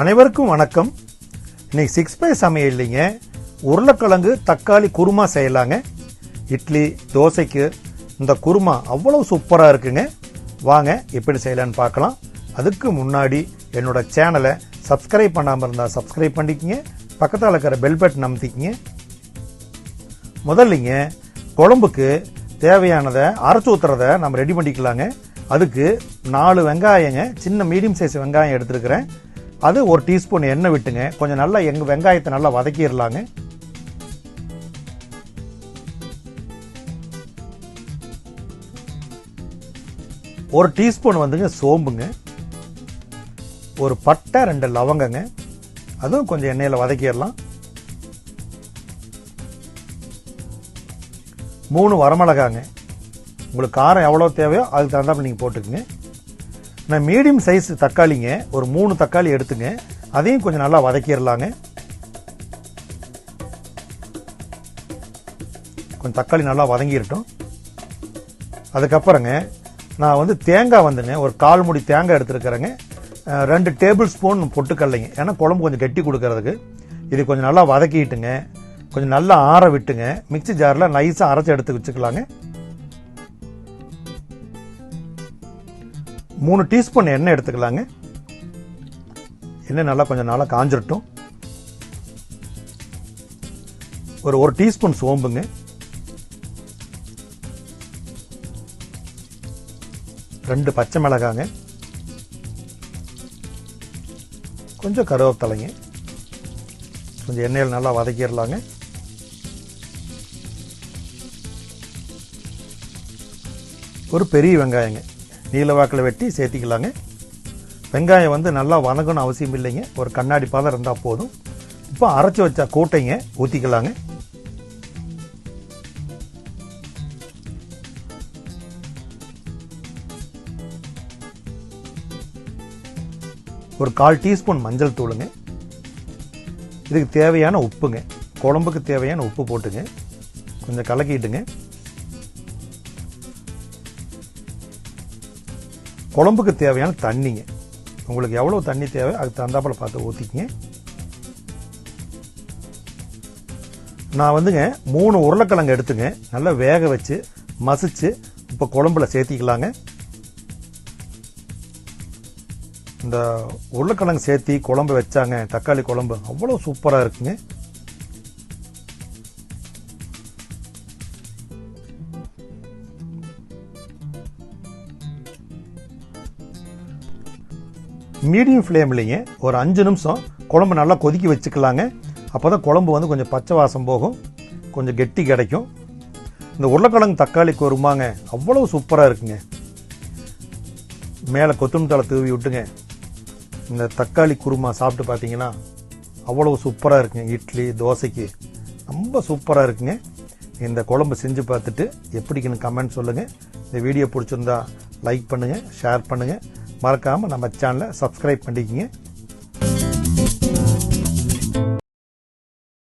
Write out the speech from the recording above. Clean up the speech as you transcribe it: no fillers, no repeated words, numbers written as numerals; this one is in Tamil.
அனைவருக்கும் வணக்கம். இன்னைக்கு 6 சமையல் இல்லைங்க, உருளைக்கிழங்கு தக்காளி குருமா செய்யலாங்க. இட்லி தோசைக்கு இந்த குருமா அவ்வளவு சூப்பரா இருக்குங்க. வாங்க எப்படி செய்யலான்னு பார்க்கலாம். அதுக்கு முன்னாடி என்னோட சேனலை சப்ஸ்கிரைப் பண்ணாமல் இருந்தால் சப்ஸ்கிரைப் பண்ணிக்கங்க, பக்கத்தில் இருக்கிற பெல் பட்டன் அமுத்திக்கங்க. முதல்லைங்க குழம்புக்கு தேவையானதை அரைச்சு ஊற்றுறதை நம்ம ரெடி பண்ணிக்கலாங்க. அதுக்கு 4 வெங்காயங்க, சின்ன மீடியம் சைஸ் வெங்காயம் எடுத்துருக்கிறேன். அது 1 டீஸ்பூன் எண்ணெய் விட்டுங்க, கொஞ்சம் நல்லா வெங்காயத்தை நல்லா வதக்கிடலாங்க. ஒரு டீஸ்பூன் வந்துங்க சோம்புங்க, ஒரு பட்டை 2 லவங்கங்க, அதுவும் கொஞ்சம் எண்ணெயில் வதக்கிடலாம். 3 வரமிளகாங்க, உங்களுக்கு காரம் எவ்வளோ தேவையோ அதுக்கு தகுந்தாப்புல நீங்கள் போட்டுக்குங்க. நான் மீடியம் சைஸ் தக்காளிங்க, ஒரு 3 தக்காளி எடுத்துங்க, அதையும் கொஞ்சம் நல்லா வதக்கிடலாங்க. கொஞ்சம் தக்காளி நல்லா வதங்கிடட்டும். அதுக்கப்புறங்க நான் தேங்காய் வந்துங்க, ஒரு 1/4 மூடி தேங்காய் எடுத்துருக்கிறேங்க. 2 டேபிள் ஸ்பூன் பொட்டுக்கடலைங்க, ஏன்னா குழம்பு கொஞ்சம் கெட்டி கொடுக்கறதுக்கு. இது கொஞ்சம் நல்லா வதக்கிட்டுங்க, கொஞ்சம் நல்லா ஆற விட்டுங்க, மிக்ஸி ஜாரில் நைஸாக அரைச்சி எடுத்து வச்சுக்கலாங்க. 3 டீஸ்பூன் எண்ணெய் எடுத்துக்கலாங்க. எண்ணெய் நல்லா கொஞ்சம் நாளாக காஞ்சிரட்டும். ஒரு 1 டீஸ்பூன் சோம்புங்க, ரெண்டு பச்சை மிளகாங்க, கொஞ்சம் கருவேப்பிலைங்க, கொஞ்சம் எண்ணெயில் நல்லா வதக்கிடலாங்க. ஒரு பெரிய வெங்காயங்க, நீல வாக்கில் வெட்டி சேர்த்திக்கலாங்க. வெங்காயம் நல்லா வதங்கணும் அவசியம் இல்லைங்க, ஒரு கண்ணாடி பதம் இருந்தால் போதும். இப்போ அரைச்சி வச்ச கூட்டைங்க ஊற்றிக்கலாங்க. ஒரு 1/4 டீஸ்பூன் மஞ்சள் தூளுங்க, இதுக்கு தேவையான உப்புங்க, குழம்புக்கு தேவையான உப்பு போட்டுங்க, கொஞ்சம் கலக்கிட்டுங்க. குழம்புக்கு தேவையான தண்ணிங்க, உங்களுக்கு எவ்வளோ தண்ணி தேவை அதுக்கு தகுந்தாப்புல பார்த்து ஊற்றிக்கிங்க. நான் 3 உருளைக்கிழங்கு எடுத்துங்க, நல்லா வேக வச்சு மசிச்சு இப்போ குழம்புல சேர்த்திக்கலாங்க. இந்த உருளைக்கிழங்கு சேர்த்தி குழம்பு வச்சாங்க, தக்காளி குழம்பு அவ்வளோ சூப்பராக இருக்குங்க. மீடியம் ஃப்ளேம்லேங்க ஒரு 5 நிமிஷம் குழம்பு நல்லா கொதிக்க வச்சுக்கலாங்க. அப்போ தான் குழம்பு கொஞ்சம் பச்சை வாசம் போகும், கொஞ்சம் கெட்டி கிடைக்கும். இந்த உருளைக்கிழங்கு தக்காளி குருமாங்க அவ்வளோ சூப்பராக இருக்குங்க. மேலே கொத்தமல்லி தழை தூவி விட்டுங்க, இந்த தக்காளி குருமா சாப்பிட்டு பார்த்தீங்கன்னா அவ்வளோ சூப்பராக இருக்குங்க. இட்லி தோசைக்கு ரொம்ப சூப்பராக இருக்குங்க. இந்த குழம்பு செஞ்சு பார்த்துட்டு எப்படிக்குன்னு கமெண்ட் சொல்லுங்கள். இந்த வீடியோ பிடிச்சிருந்தா லைக் பண்ணுங்கள், ஷேர் பண்ணுங்கள், மறக்காமல் நம்ம சேனலை சப்ஸ்கிரைப் பண்ணிக்கிங்க.